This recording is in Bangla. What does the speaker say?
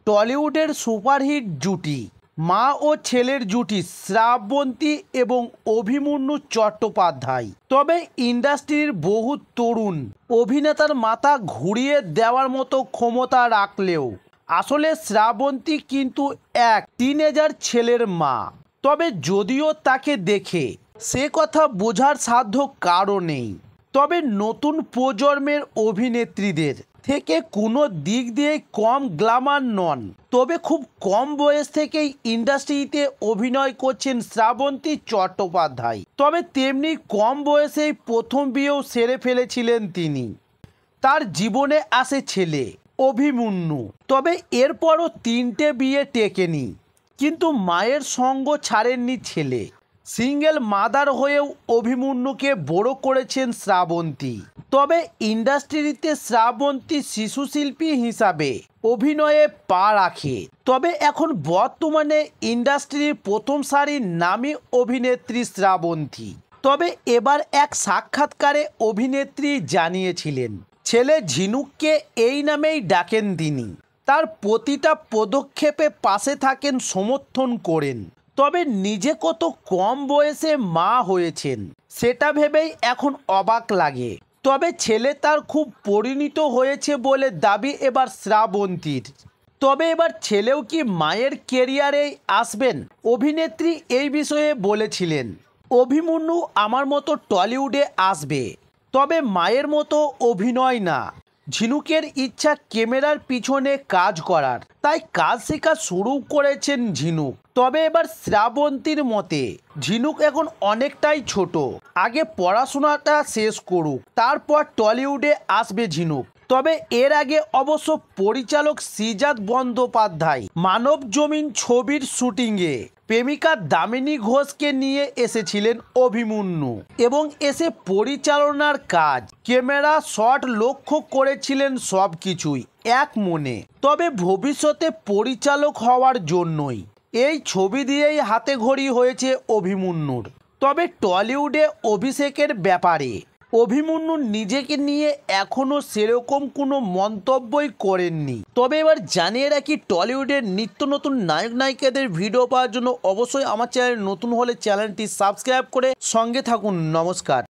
টলিউডের সুপারহিট জুটি মা ও ছেলের জুটি শ্রাবন্তী এবং অভিমন্যু চট্টোপাধ্যায়। তবে ইন্ডাস্ট্রির বহু তরুণ অভিনেতার মাথা ঘুরিয়ে দেওয়ার মতো ক্ষমতা রাখলেও আসলে শ্রাবন্তী কিন্তু এক টিনেজার ছেলের মা। তবে যদিও তাকে দেখে সে কথা বোঝার সাধ্য কারও নেই, তবে নতুন প্রজন্মের অভিনেত্রীদের থেকে কোনো দিক দিয়ে কম গ্ল্যামার নন। তবে খুব কম বয়স থেকেই ইন্ডাস্ট্রিতে অভিনয় করছেন শ্রাবন্তী চট্টোপাধ্যায়। তবে তেমনি কম বয়সেই প্রথম বিয়েও সেরে ফেলেছিলেন তিনি। তার জীবনে আসে ছেলে অভিমন্যু। তবে এরপরও 3টে বিয়ে টেকেনি, কিন্তু মায়ের সঙ্গ ছাড়েননি ছেলে। সিঙ্গেল মাদার হয়েও অভিমন্যুকে বড় করেছেন শ্রাবন্তী। তবে ইন্ডাস্ট্রিতে শ্রাবন্তী শিশুশিল্পী হিসাবে অভিনয়ে পা রাখে। তবে এখন বর্তমানে ইন্ডাস্ট্রির প্রথম সারির নামী অভিনেত্রী শ্রাবন্তী। তবে এবার এক সাক্ষাৎকারে অভিনেত্রী জানিয়েছিলেন ছেলে ঝিনুককে এই নামেই ডাকেন তিনি। তার প্রতিটা পদক্ষেপে পাশে থাকেন, সমর্থন করেন। তবে নিজে কত কম বয়সে মা হয়েছেন সেটা ভেবেই এখন অবাক লাগে। তবে ছেলে তার খুব পরিণত হয়েছে বলে দাবি এবার শ্রাবন্তীর। তবে এবার ছেলেও কি মায়ের কেরিয়ারেই আসবেন? অভিনেত্রী এই বিষয়ে বলেছিলেন, অভিমন্যু আমার মতো টলিউডে আসবে, তবে মায়ের মতো অভিনয় না। ঝিনুকের ইচ্ছা ক্যামেরার পিছনে কাজ করার, তাই কাজ শেখা শুরু করেছেন ঝিনুক। তবে এবার শ্রাবন্তীর মতে ঝিনুক এখন অনেকটাই ছোট, আগে পড়াশোনাটা শেষ করুক, তারপর টলিউডে আসবে ঝিনুক। তবে এর আগে অবশ্য পরিচালক শ্রীজাত বন্দ্যোপাধ্যায় মানব জমিন ছবির শুটিংয়ে প্রেমিকা দামিনী ঘোষকে নিয়ে এসেছিলেন অভিমন্যু এবং এসে পরিচালনার কাজ, ক্যামেরা, শট লক্ষ্য করেছিলেন সব কিছুই এক মনে। তবে ভবিষ্যতে পরিচালক হওয়ার জন্যই এই ছবি দিয়েই হাতে ঘড়ি হয়েছে অভিমন্যুর। তবে টলিউডে অভিষেকের ব্যাপারে অভিমন্যু নিজেকে নিয়ে এখনও সেরকম কোনো মন্তব্যই করেননি। তবে এবার জানিয়ে রাখি, টলিউডের নিত্য নতুন নায়ক নায়িকাদের ভিডিও পাওয়ার জন্য অবশ্যই আমার চ্যানেল নতুন হলে চ্যানেলটি সাবস্ক্রাইব করে সঙ্গে থাকুন। নমস্কার।